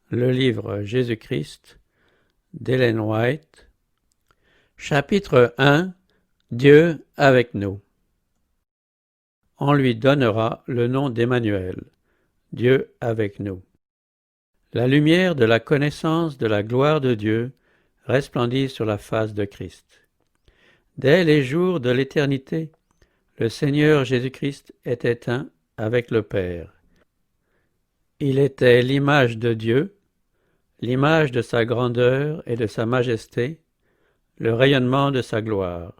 Le livre Jésus-Christ d'Ellen White. Chapitre 1. Dieu avec nous. On lui donnera le nom d'Emmanuel, Dieu avec nous. La lumière de la connaissance de la gloire de Dieu resplendit sur la face de Christ. Dès les jours de l'éternité, le Seigneur Jésus-Christ était un avec le Père. Il était l'image de Dieu, l'image de sa grandeur et de sa majesté, le rayonnement de sa gloire.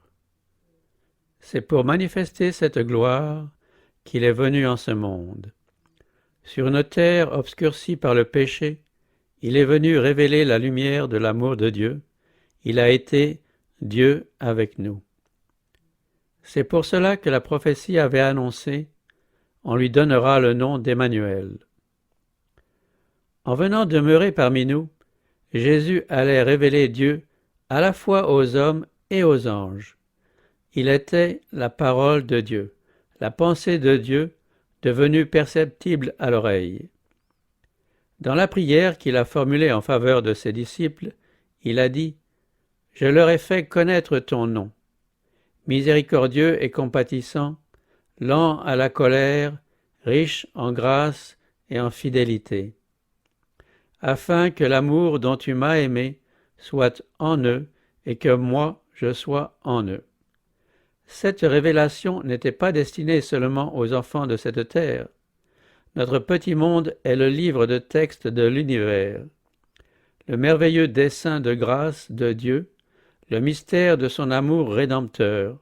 C'est pour manifester cette gloire qu'il est venu en ce monde. Sur une terre obscurcie par le péché, il est venu révéler la lumière de l'amour de Dieu. Il a été Dieu avec nous. C'est pour cela que la prophétie avait annoncé « On lui donnera le nom d'Emmanuel ». En venant demeurer parmi nous, Jésus allait révéler Dieu à la fois aux hommes et aux anges. Il était la parole de Dieu, la pensée de Dieu devenue perceptible à l'oreille. Dans la prière qu'il a formulée en faveur de ses disciples, il a dit « Je leur ai fait connaître ton nom, miséricordieux et compatissant, lent à la colère, riche en grâce et en fidélité. » afin que l'amour dont tu m'as aimé soit en eux et que moi je sois en eux. Cette révélation n'était pas destinée seulement aux enfants de cette terre. Notre petit monde est le livre de texte de l'univers. Le merveilleux dessein de grâce de Dieu, le mystère de son amour rédempteur.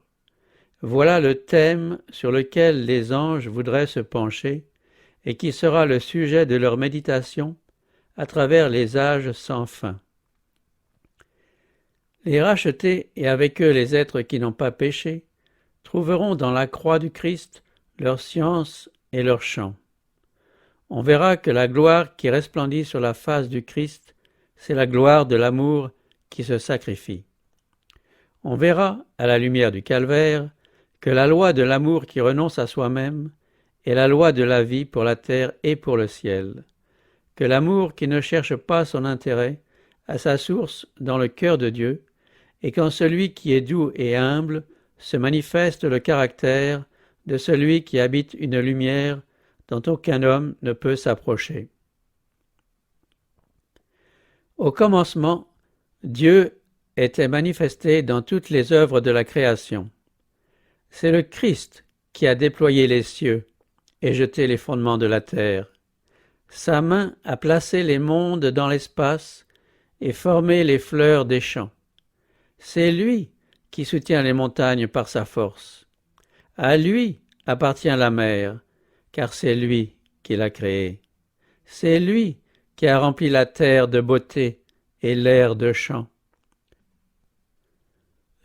Voilà le thème sur lequel les anges voudraient se pencher et qui sera le sujet de leur méditation à travers les âges sans fin. Les rachetés, et avec eux les êtres qui n'ont pas péché, trouveront dans la croix du Christ leur science et leur chant. On verra que la gloire qui resplendit sur la face du Christ, c'est la gloire de l'amour qui se sacrifie. On verra, à la lumière du calvaire, que la loi de l'amour qui renonce à soi-même est la loi de la vie pour la terre et pour le ciel. Que l'amour qui ne cherche pas son intérêt a sa source dans le cœur de Dieu, et qu'en celui qui est doux et humble se manifeste le caractère de celui qui habite une lumière dont aucun homme ne peut s'approcher. Au commencement, Dieu était manifesté dans toutes les œuvres de la création. C'est le Christ qui a déployé les cieux et jeté les fondements de la terre. Sa main a placé les mondes dans l'espace et formé les fleurs des champs. C'est lui qui soutient les montagnes par sa force. À lui appartient la mer, car c'est lui qui l'a créée. C'est lui qui a rempli la terre de beauté et l'air de chant.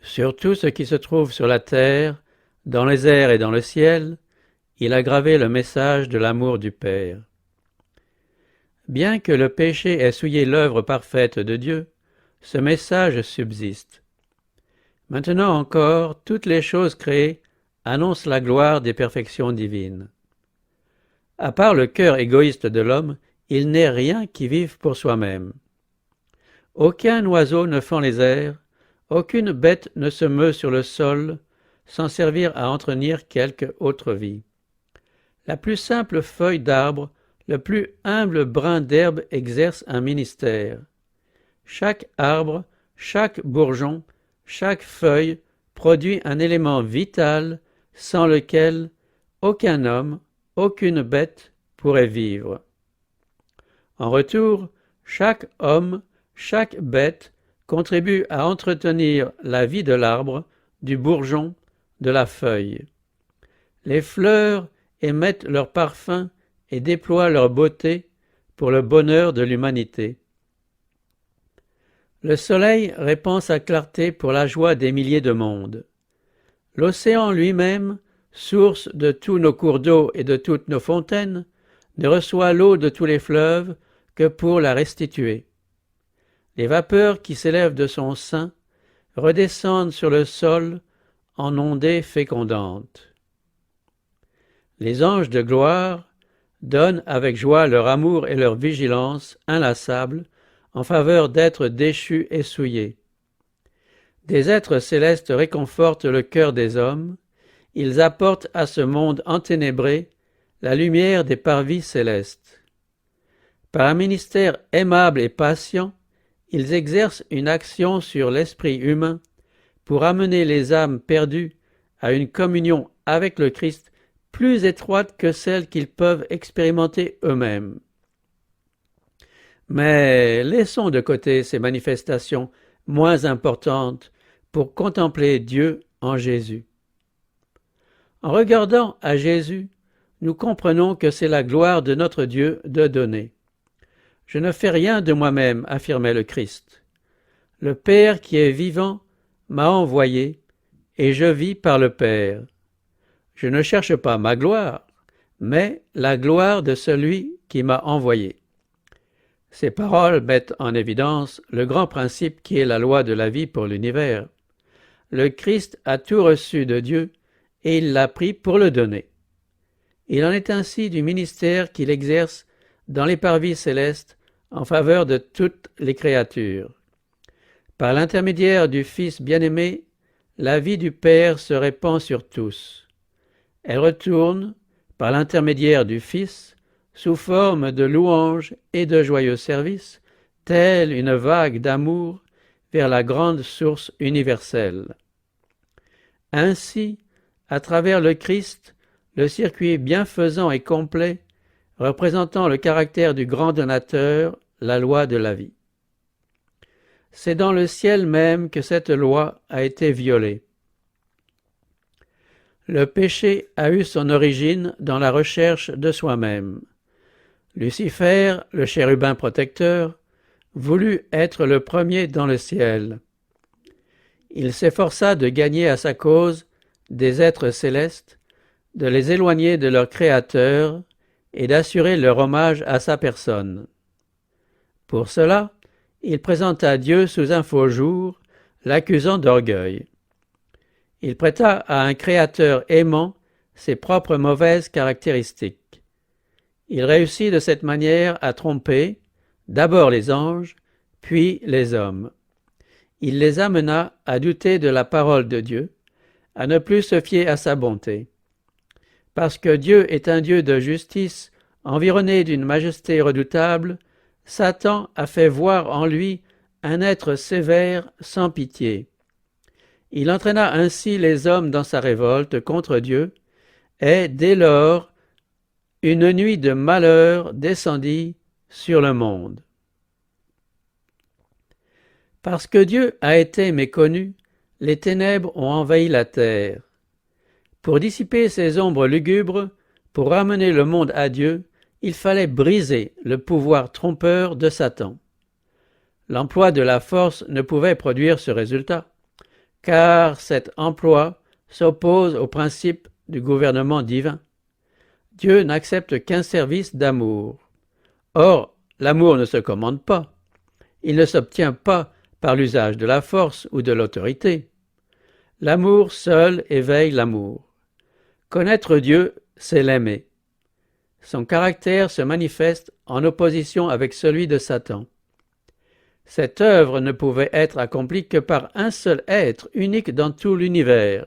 Sur tout ce qui se trouve sur la terre, dans les airs et dans le ciel, il a gravé le message de l'amour du Père. Bien que le péché ait souillé l'œuvre parfaite de Dieu, ce message subsiste. Maintenant encore, toutes les choses créées annoncent la gloire des perfections divines. À part le cœur égoïste de l'homme, il n'est rien qui vive pour soi-même. Aucun oiseau ne fend les airs, aucune bête ne se meut sur le sol sans servir à entretenir quelque autre vie. La plus simple feuille d'arbre, le plus humble brin d'herbe exerce un ministère. Chaque arbre, chaque bourgeon, chaque feuille produit un élément vital sans lequel aucun homme, aucune bête pourrait vivre. En retour, chaque homme, chaque bête contribue à entretenir la vie de l'arbre, du bourgeon, de la feuille. Les fleurs émettent leur parfum et déploient leur beauté pour le bonheur de l'humanité. Le soleil répand sa clarté pour la joie des milliers de mondes. L'océan lui-même, source de tous nos cours d'eau et de toutes nos fontaines, ne reçoit l'eau de tous les fleuves que pour la restituer. Les vapeurs qui s'élèvent de son sein redescendent sur le sol en ondées fécondantes. Les anges de gloire, donnent avec joie leur amour et leur vigilance inlassable en faveur d'êtres déchus et souillés. Des êtres célestes réconfortent le cœur des hommes, ils apportent à ce monde enténébré la lumière des parvis célestes. Par un ministère aimable et patient, ils exercent une action sur l'esprit humain pour amener les âmes perdues à une communion avec le Christ plus étroite que celle qu'ils peuvent expérimenter eux-mêmes. Mais laissons de côté ces manifestations moins importantes pour contempler Dieu en Jésus. En regardant à Jésus, nous comprenons que c'est la gloire de notre Dieu de donner. « Je ne fais rien de moi-même, affirmait le Christ. Le Père qui est vivant m'a envoyé, et je vis par le Père. Je ne cherche pas ma gloire, mais la gloire de celui qui m'a envoyé. » Ces paroles mettent en évidence le grand principe qui est la loi de la vie pour l'univers. Le Christ a tout reçu de Dieu, et il l'a pris pour le donner. Il en est ainsi du ministère qu'il exerce dans les parvis célestes en faveur de toutes les créatures. Par l'intermédiaire du Fils bien-aimé, la vie du Père se répand sur tous. Elle retourne, par l'intermédiaire du Fils, sous forme de louanges et de joyeux services, telle une vague d'amour vers la grande source universelle. Ainsi, à travers le Christ, le circuit bienfaisant et complet, représentant le caractère du grand donateur, la loi de la vie. C'est dans le ciel même que cette loi a été violée. Le péché a eu son origine dans la recherche de soi-même. Lucifer, le chérubin protecteur, voulut être le premier dans le ciel. Il s'efforça de gagner à sa cause des êtres célestes, de les éloigner de leur Créateur et d'assurer leur hommage à sa personne. Pour cela, il présenta Dieu sous un faux jour, l'accusant d'orgueil. Il prêta à un Créateur aimant ses propres mauvaises caractéristiques. Il réussit de cette manière à tromper d'abord les anges, puis les hommes. Il les amena à douter de la parole de Dieu, à ne plus se fier à sa bonté. Parce que Dieu est un Dieu de justice, environné d'une majesté redoutable, Satan a fait voir en lui un être sévère sans pitié. Il entraîna ainsi les hommes dans sa révolte contre Dieu, et dès lors, une nuit de malheur descendit sur le monde. Parce que Dieu a été méconnu, les ténèbres ont envahi la terre. Pour dissiper ces ombres lugubres, pour ramener le monde à Dieu, il fallait briser le pouvoir trompeur de Satan. L'emploi de la force ne pouvait produire ce résultat, car cet emploi s'oppose au principe du gouvernement divin. Dieu n'accepte qu'un service d'amour. Or, l'amour ne se commande pas. Il ne s'obtient pas par l'usage de la force ou de l'autorité. L'amour seul éveille l'amour. Connaître Dieu, c'est l'aimer. Son caractère se manifeste en opposition avec celui de Satan. Cette œuvre ne pouvait être accomplie que par un seul être unique dans tout l'univers,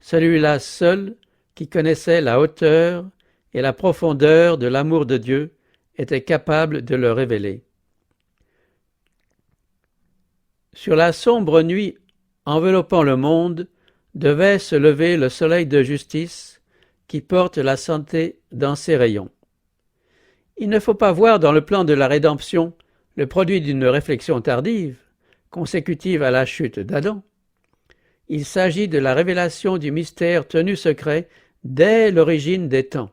celui-là seul qui connaissait la hauteur et la profondeur de l'amour de Dieu était capable de le révéler. Sur la sombre nuit enveloppant le monde devait se lever le soleil de justice qui porte la santé dans ses rayons. Il ne faut pas voir dans le plan de la rédemption le produit d'une réflexion tardive, consécutive à la chute d'Adam. Il s'agit de la révélation du mystère tenu secret dès l'origine des temps.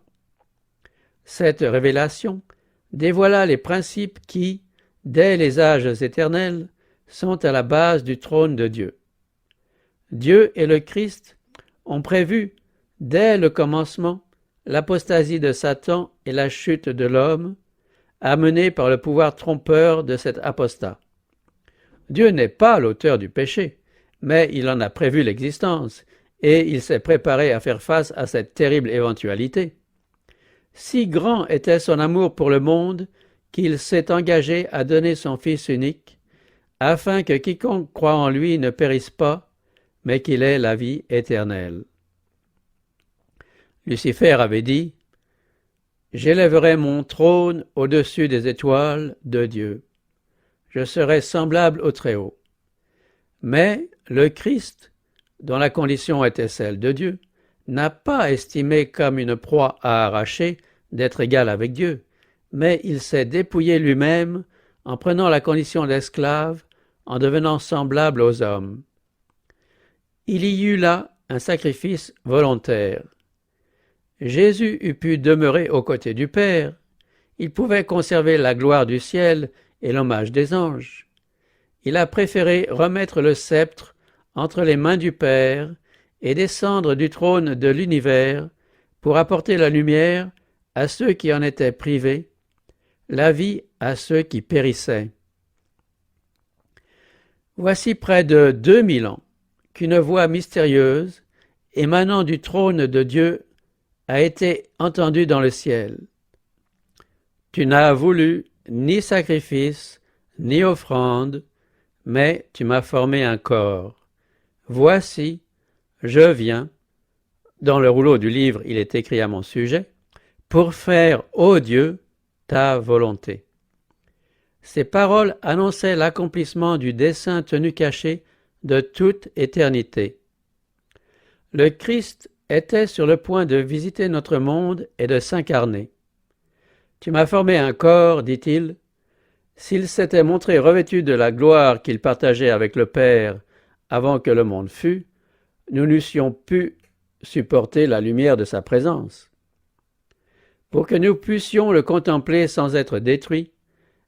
Cette révélation dévoila les principes qui, dès les âges éternels, sont à la base du trône de Dieu. Dieu et le Christ ont prévu, dès le commencement, l'apostasie de Satan et la chute de l'homme, amenée par le pouvoir trompeur de cet apostat. Dieu n'est pas l'auteur du péché, mais il en a prévu l'existence, et il s'est préparé à faire face à cette terrible éventualité. Si grand était son amour pour le monde qu'il s'est engagé à donner son Fils unique, afin que quiconque croit en lui ne périsse pas, mais qu'il ait la vie éternelle. Lucifer avait dit « J'élèverai mon trône au-dessus des étoiles de Dieu. Je serai semblable au Très-Haut. » Mais le Christ, dont la condition était celle de Dieu, n'a pas estimé comme une proie à arracher d'être égal avec Dieu, mais il s'est dépouillé lui-même en prenant la condition d'esclave, en devenant semblable aux hommes. Il y eut là un sacrifice volontaire. Jésus eût pu demeurer aux côtés du Père, il pouvait conserver la gloire du ciel et l'hommage des anges. Il a préféré remettre le sceptre entre les mains du Père et descendre du trône de l'univers pour apporter la lumière à ceux qui en étaient privés, la vie à ceux qui périssaient. Voici près de 2000 ans qu'une voix mystérieuse, émanant du trône de Dieu, a été entendue dans le ciel. Tu n'as voulu ni sacrifice, ni offrande, mais tu m'as formé un corps. Voici, je viens, dans le rouleau du livre il est écrit à mon sujet, pour faire, ô Dieu, ta volonté. Ces paroles annonçaient l'accomplissement du dessein tenu caché de toute éternité. Le Christ était sur le point de visiter notre monde et de s'incarner. Tu m'as formé un corps, dit-il. S'il s'était montré revêtu de la gloire qu'il partageait avec le Père avant que le monde fût, nous n'eussions pu supporter la lumière de sa présence. Pour que nous puissions le contempler sans être détruits,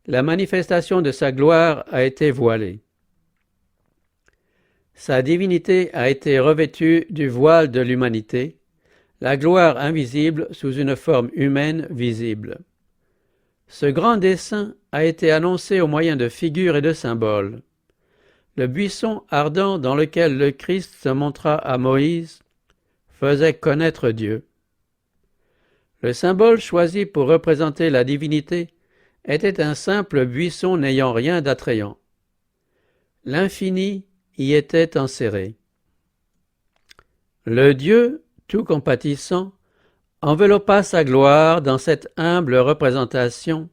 la manifestation de sa gloire a été voilée. Sa divinité a été revêtue du voile de l'humanité, la gloire invisible sous une forme humaine visible. Ce grand dessein a été annoncé au moyen de figures et de symboles. Le buisson ardent dans lequel le Christ se montra à Moïse faisait connaître Dieu. Le symbole choisi pour représenter la divinité était un simple buisson n'ayant rien d'attrayant. L'infini y était enserré. Le Dieu, tout compatissant, enveloppa sa gloire dans cette humble représentation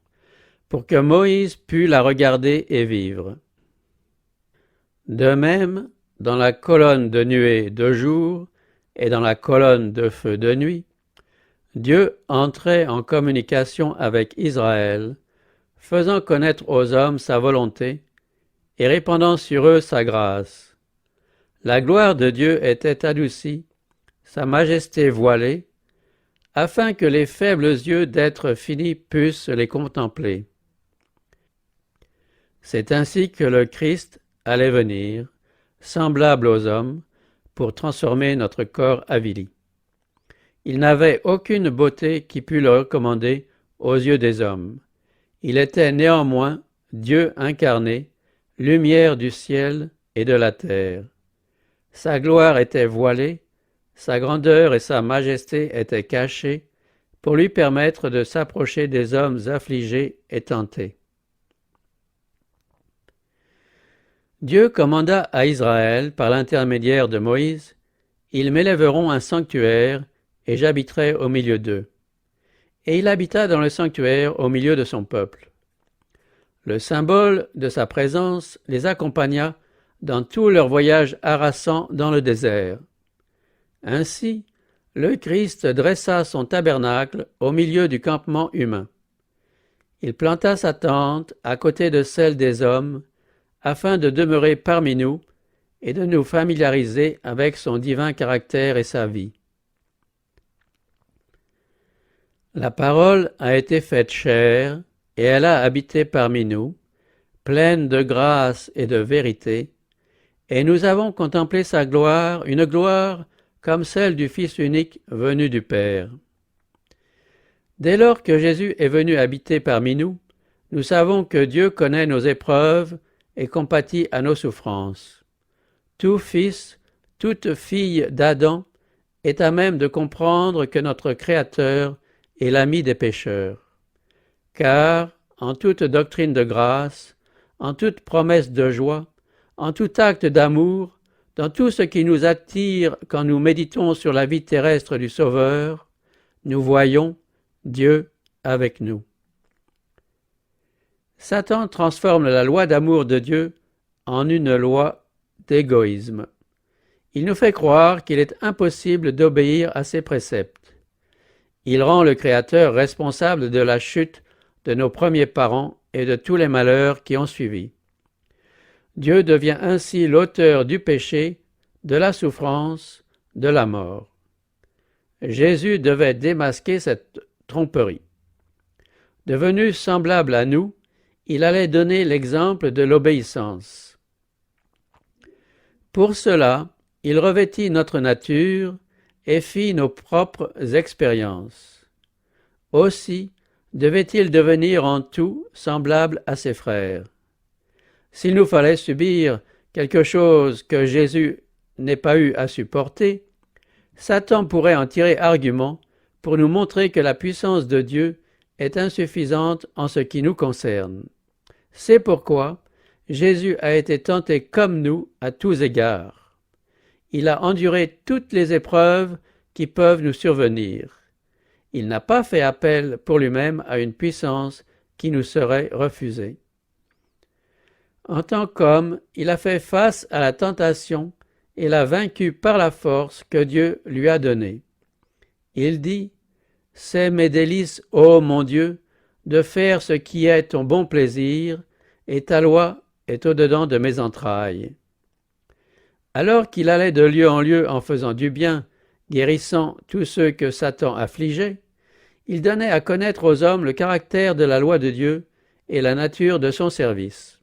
pour que Moïse pût la regarder et vivre. De même, dans la colonne de nuée de jour et dans la colonne de feu de nuit, Dieu entrait en communication avec Israël, faisant connaître aux hommes sa volonté et répandant sur eux sa grâce. La gloire de Dieu était adoucie, sa majesté voilée, afin que les faibles yeux d'êtres finis puissent les contempler. C'est ainsi que le Christ allait venir, semblable aux hommes, pour transformer notre corps avili. Il n'avait aucune beauté qui pût le recommander aux yeux des hommes. Il était néanmoins Dieu incarné, lumière du ciel et de la terre. Sa gloire était voilée, sa grandeur et sa majesté étaient cachées pour lui permettre de s'approcher des hommes affligés et tentés. Dieu commanda à Israël par l'intermédiaire de Moïse, « Ils m'élèveront un sanctuaire, et j'habiterai au milieu d'eux. » Et il habita dans le sanctuaire au milieu de son peuple. Le symbole de sa présence les accompagna dans tout leur voyage harassant dans le désert. Ainsi, le Christ dressa son tabernacle au milieu du campement humain. Il planta sa tente à côté de celle des hommes, afin de demeurer parmi nous et de nous familiariser avec son divin caractère et sa vie. La parole a été faite chair, et elle a habité parmi nous, pleine de grâce et de vérité, et nous avons contemplé sa gloire, une gloire comme celle du Fils unique venu du Père. Dès lors que Jésus est venu habiter parmi nous, nous savons que Dieu connaît nos épreuves et compatit à nos souffrances. Tout fils, toute fille d'Adam est à même de comprendre que notre Créateur et l'ami des pécheurs. Car, en toute doctrine de grâce, en toute promesse de joie, en tout acte d'amour, dans tout ce qui nous attire quand nous méditons sur la vie terrestre du Sauveur, nous voyons Dieu avec nous. Satan transforme la loi d'amour de Dieu en une loi d'égoïsme. Il nous fait croire qu'il est impossible d'obéir à ses préceptes. Il rend le Créateur responsable de la chute de nos premiers parents et de tous les malheurs qui ont suivi. Dieu devient ainsi l'auteur du péché, de la souffrance, de la mort. Jésus devait démasquer cette tromperie. Devenu semblable à nous, il allait donner l'exemple de l'obéissance. Pour cela, il revêtit notre nature et fit nos propres expériences. Aussi devait-il devenir en tout semblable à ses frères. S'il nous fallait subir quelque chose que Jésus n'ait pas eu à supporter, Satan pourrait en tirer argument pour nous montrer que la puissance de Dieu est insuffisante en ce qui nous concerne. C'est pourquoi Jésus a été tenté comme nous à tous égards. Il a enduré toutes les épreuves qui peuvent nous survenir. Il n'a pas fait appel pour lui-même à une puissance qui nous serait refusée. En tant qu'homme, il a fait face à la tentation et l'a vaincu par la force que Dieu lui a donnée. Il dit « C'est mes délices, ô mon Dieu, de faire ce qui est ton bon plaisir, et ta loi est au-dedans de mes entrailles. » Alors qu'il allait de lieu en lieu en faisant du bien, guérissant tous ceux que Satan affligeait, il donnait à connaître aux hommes le caractère de la loi de Dieu et la nature de son service.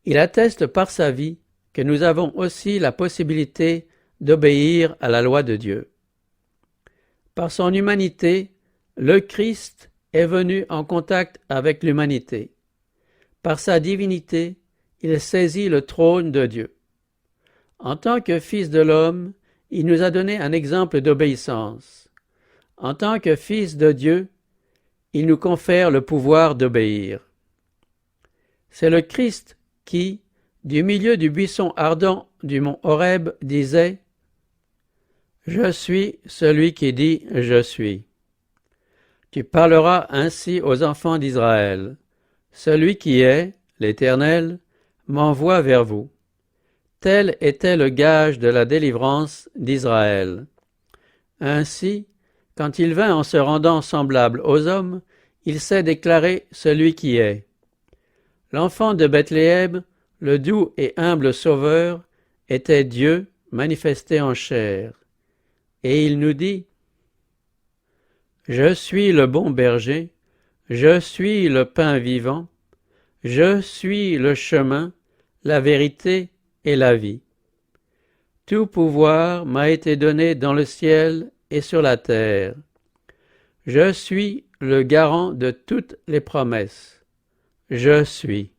Il atteste par sa vie que nous avons aussi la possibilité d'obéir à la loi de Dieu. Par son humanité, le Christ est venu en contact avec l'humanité. Par sa divinité, il saisit le trône de Dieu. En tant que Fils de l'homme, il nous a donné un exemple d'obéissance. En tant que Fils de Dieu, il nous confère le pouvoir d'obéir. C'est le Christ qui, du milieu du buisson ardent du mont Horeb, disait « Je suis celui qui dit « Je suis ». Tu parleras ainsi aux enfants d'Israël. Celui qui est, l'Éternel, m'envoie vers vous. Tel était le gage de la délivrance d'Israël. Ainsi, quand il vint en se rendant semblable aux hommes, il s'est déclaré celui qui est. L'enfant de Bethléem, le doux et humble Sauveur, était Dieu manifesté en chair. Et il nous dit « Je suis le bon berger, je suis le pain vivant, je suis le chemin, la vérité et la vie. Tout pouvoir m'a été donné dans le ciel et sur la terre. Je suis le garant de toutes les promesses. Je suis.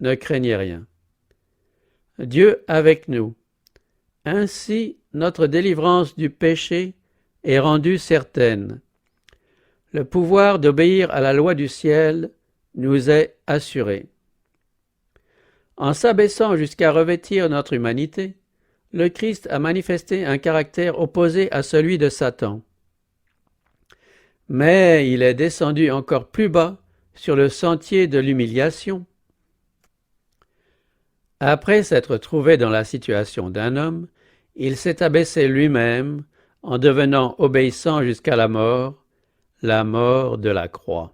Ne craignez rien. Dieu avec nous. Ainsi, notre délivrance du péché est rendue certaine. Le pouvoir d'obéir à la loi du ciel nous est assuré. En s'abaissant jusqu'à revêtir notre humanité, le Christ a manifesté un caractère opposé à celui de Satan. Mais il est descendu encore plus bas sur le sentier de l'humiliation. Après s'être trouvé dans la situation d'un homme, il s'est abaissé lui-même en devenant obéissant jusqu'à la mort de la croix.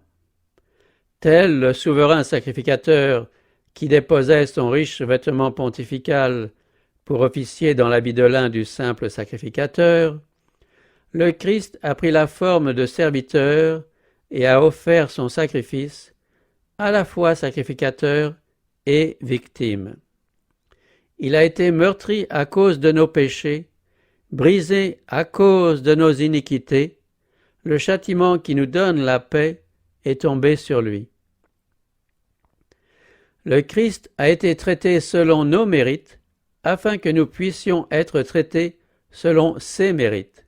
Tel le souverain sacrificateur qui déposait son riche vêtement pontifical pour officier dans l'habit de lin du simple sacrificateur, le Christ a pris la forme de serviteur et a offert son sacrifice, à la fois sacrificateur et victime. Il a été meurtri à cause de nos péchés, brisé à cause de nos iniquités. Le châtiment qui nous donne la paix est tombé sur lui. Le Christ a été traité selon nos mérites, afin que nous puissions être traités selon ses mérites.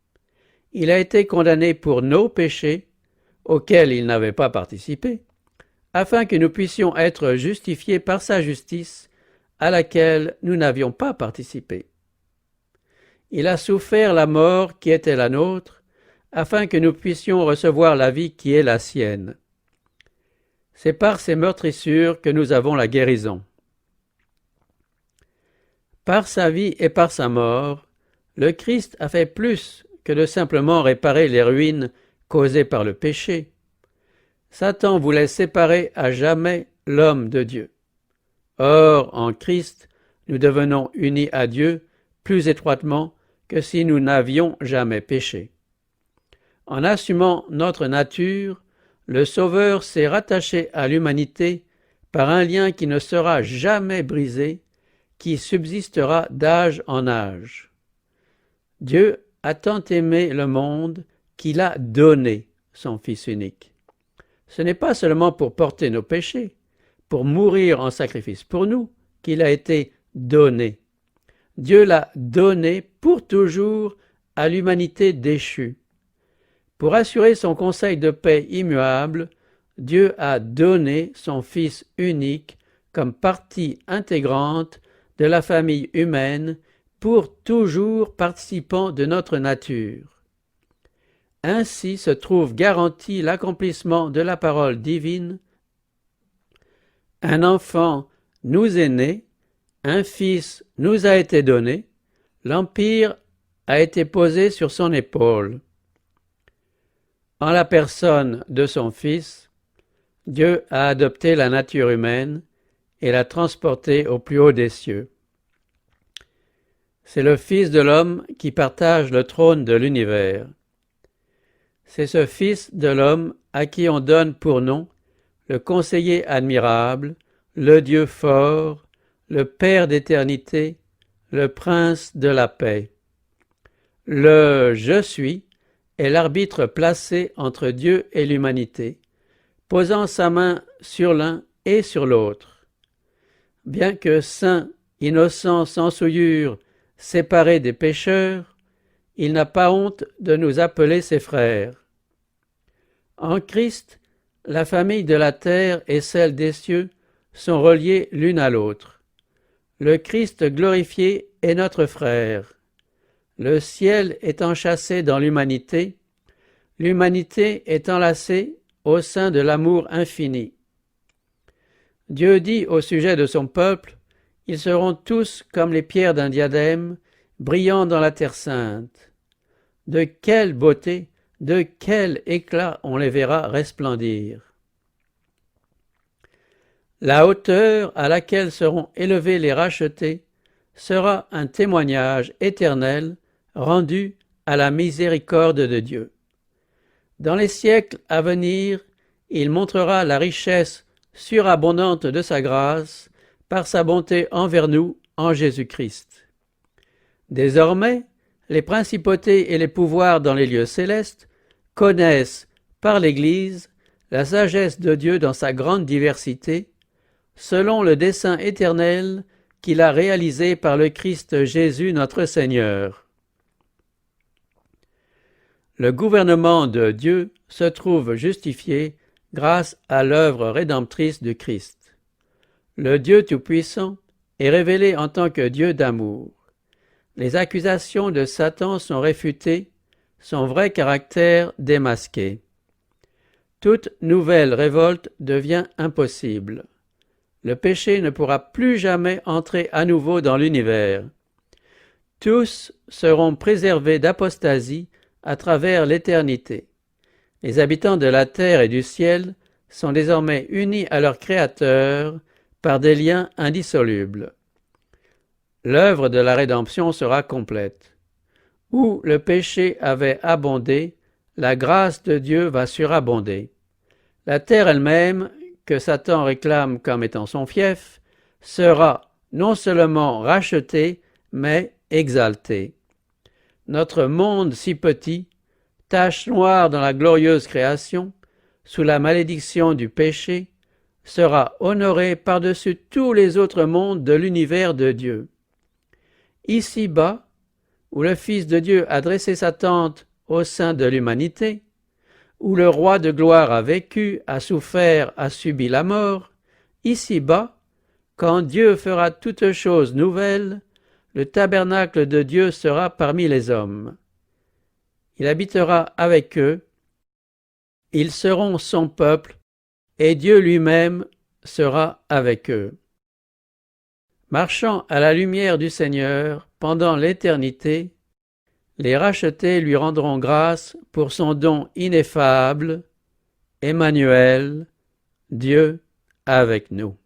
il a été condamné pour nos péchés, auxquels il n'avait pas participé, afin que nous puissions être justifiés par sa justice, à laquelle nous n'avions pas participé. Il a souffert la mort qui était la nôtre, afin que nous puissions recevoir la vie qui est la sienne. C'est par ses meurtrissures que nous avons la guérison. Par sa vie et par sa mort, le Christ a fait plus que de simplement réparer les ruines causées par le péché. Satan voulait séparer à jamais l'homme de Dieu. Or, en Christ, nous devenons unis à Dieu plus étroitement que si nous n'avions jamais péché. En assumant notre nature, le Sauveur s'est rattaché à l'humanité par un lien qui ne sera jamais brisé, qui subsistera d'âge en âge. Dieu a tant aimé le monde qu'il a donné son Fils unique. Ce n'est pas seulement pour porter nos péchés, pour mourir en sacrifice pour nous, qu'il a été donné. Dieu l'a donné pour toujours à l'humanité déchue. Pour assurer son conseil de paix immuable, Dieu a donné son Fils unique comme partie intégrante de la famille humaine, pour toujours participant de notre nature. Ainsi se trouve garanti l'accomplissement de la parole divine. Un enfant nous est né, un fils nous a été donné, l'empire a été posé sur son épaule. En la personne de son Fils, Dieu a adopté la nature humaine et l'a transportée au plus haut des cieux. C'est le Fils de l'homme qui partage le trône de l'univers. C'est ce Fils de l'homme à qui on donne pour nom le conseiller admirable, le Dieu fort, le Père d'éternité, le Prince de la paix. Le « Je suis » est l'arbitre placé entre Dieu et l'humanité, posant sa main sur l'un et sur l'autre. Bien que saint, innocent, sans souillure, séparé des pécheurs, il n'a pas honte de nous appeler ses frères. En Christ, la famille de la terre et celle des cieux sont reliées l'une à l'autre. Le Christ glorifié est notre frère. Le ciel est enchâssé dans l'humanité, l'humanité est enlacée au sein de l'amour infini. Dieu dit au sujet de son peuple, « Ils seront tous comme les pierres d'un diadème, brillant dans la terre sainte. » De quelle beauté, de quel éclat on les verra resplendir. La hauteur à laquelle seront élevés les rachetés sera un témoignage éternel rendu à la miséricorde de Dieu. Dans les siècles à venir, il montrera la richesse surabondante de sa grâce par sa bonté envers nous en Jésus-Christ. Désormais, les principautés et les pouvoirs dans les lieux célestes connaissent, par l'Église, la sagesse de Dieu dans sa grande diversité, selon le dessein éternel qu'il a réalisé par le Christ Jésus notre Seigneur. Le gouvernement de Dieu se trouve justifié grâce à l'œuvre rédemptrice du Christ. Le Dieu Tout-Puissant est révélé en tant que Dieu d'amour. Les accusations de Satan sont réfutées, son vrai caractère démasqué. Toute nouvelle révolte devient impossible. Le péché ne pourra plus jamais entrer à nouveau dans l'univers. Tous seront préservés d'apostasie à travers l'éternité. Les habitants de la terre et du ciel sont désormais unis à leur Créateur par des liens indissolubles. L'œuvre de la rédemption sera complète. Où le péché avait abondé, la grâce de Dieu va surabonder. La terre elle-même, que Satan réclame comme étant son fief, sera non seulement rachetée, mais exaltée. Notre monde si petit, tache noire dans la glorieuse création, sous la malédiction du péché, sera honoré par-dessus tous les autres mondes de l'univers de Dieu. Ici-bas, où le Fils de Dieu a dressé sa tente au sein de l'humanité, où le roi de gloire a vécu, a souffert, a subi la mort, ici-bas, quand Dieu fera toutes choses nouvelles, le tabernacle de Dieu sera parmi les hommes. Il habitera avec eux, ils seront son peuple, et Dieu lui-même sera avec eux. Marchant à la lumière du Seigneur pendant l'éternité, les rachetés lui rendront grâce pour son don ineffable, Emmanuel, Dieu avec nous.